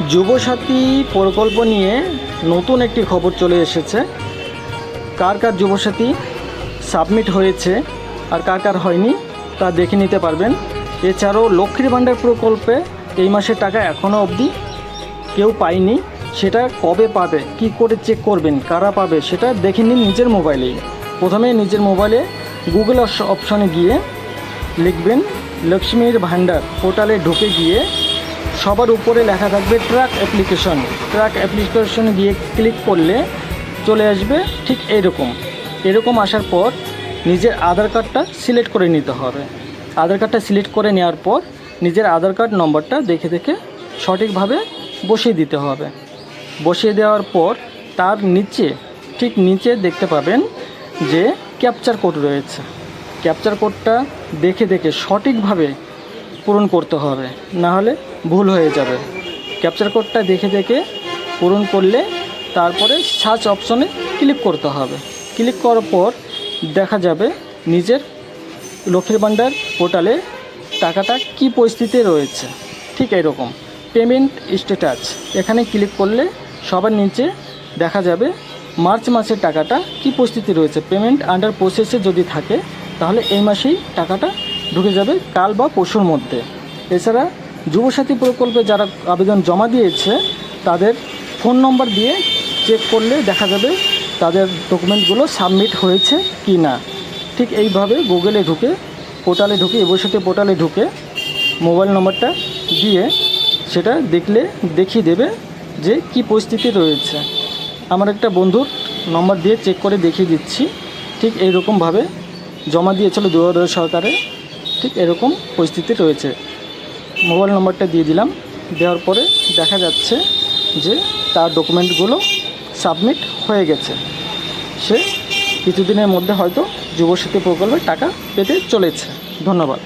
যুবসাথী প্রকল্প নিয়ে নতুন একটি খবর চলে এসেছে। কার কার যুবসাথী সাবমিট হয়েছে আর কার কার হয়নি তা দেখে নিতে পারবেন। এছাড়াও লক্ষ্মীর ভাণ্ডার প্রকল্পে এই মাসের টাকা এখনও অবধি কেউ পায়নি, সেটা কবে পাবে, কি করে চেক করবেন, কারা পাবে সেটা দেখে নিন নিজের মোবাইলেই। প্রথমে নিজের মোবাইলে গুগল অপশনে গিয়ে লিখবেন লক্ষ্মীর ভাণ্ডার, পোর্টালে ঢুকে গিয়ে সবার উপরে লেখা থাকবে ট্র্যাক অ্যাপ্লিকেশন। ট্র্যাক অ্যাপ্লিকেশনে গিয়ে ক্লিক করলে চলে আসবে ঠিক এরকম আসার পর নিজের আধার কার্ডটা সিলেক্ট করে নিতে হবে। আধার কার্ডটা সিলেক্ট করে নেওয়ার পর নিজের আধার কার্ড নম্বরটা দেখে দেখে সঠিকভাবে বসিয়ে দিতে হবে। বসিয়ে দেওয়ার পর তার ঠিক নিচে দেখতে পাবেন যে ক্যাপচার কোড রয়েছে। ক্যাপচার কোডটা দেখে দেখে সঠিকভাবে পূরণ করতে হবে, না হলে ভুল হয়ে যাবে। ক্যাপচার কোডটা দেখে দেখে পূরণ করলে তারপরে সার্চ অপশনে ক্লিক করতে হবে। ক্লিক করার পর দেখা যাবে নিজের লক্ষ্মীর ভাণ্ডার পোর্টালে টাকাটা কী পরিস্থিতিতে রয়েছে। ঠিক এরকম পেমেন্ট স্ট্যাটাস, এখানে ক্লিক করলে সবার নিচে দেখা যাবে মার্চ মাসের টাকাটা কী পরিস্থিতি রয়েছে। পেমেন্ট আন্ডার প্রসেসে যদি থাকে তাহলে এই মাসেই টাকাটা ঢুকে যাবে কাল বা পরশুর মধ্যে। এছাড়া যুবসাথী প্রকল্পে যারা আবেদন জমা দিয়েছে তাদের ফোন নম্বর দিয়ে চেক করলে দেখা যাবে তাদের ডকুমেন্টগুলো সাবমিট হয়েছে কি না। ঠিক এইভাবে গুগলে ঢুকে পোর্টালে ঢুকে যুবসাথী পোর্টালে ঢুকে মোবাইল নম্বরটা দিয়ে সেটা দেখিয়ে দেবে যে কি পরিস্থিতি রয়েছে। আমার একটা বন্ধুর নম্বর দিয়ে চেক করে দেখিয়ে দিচ্ছি। ঠিক এইরকমভাবে জমা দিয়েছিল দুয়ারে সরকারে, ঠিক এরকম পরিস্থিতি রয়েছে। মোবাইল নম্বরটা দিয়ে দিলাম, দেওয়ার পরে দেখা যাচ্ছে যে তার ডকুমেন্টগুলো সাবমিট হয়ে গেছে। সে কিছুদিনের মধ্যে হয়তো যুবসাথী প্রকল্পে টাকা পেতে চলেছে। ধন্যবাদ।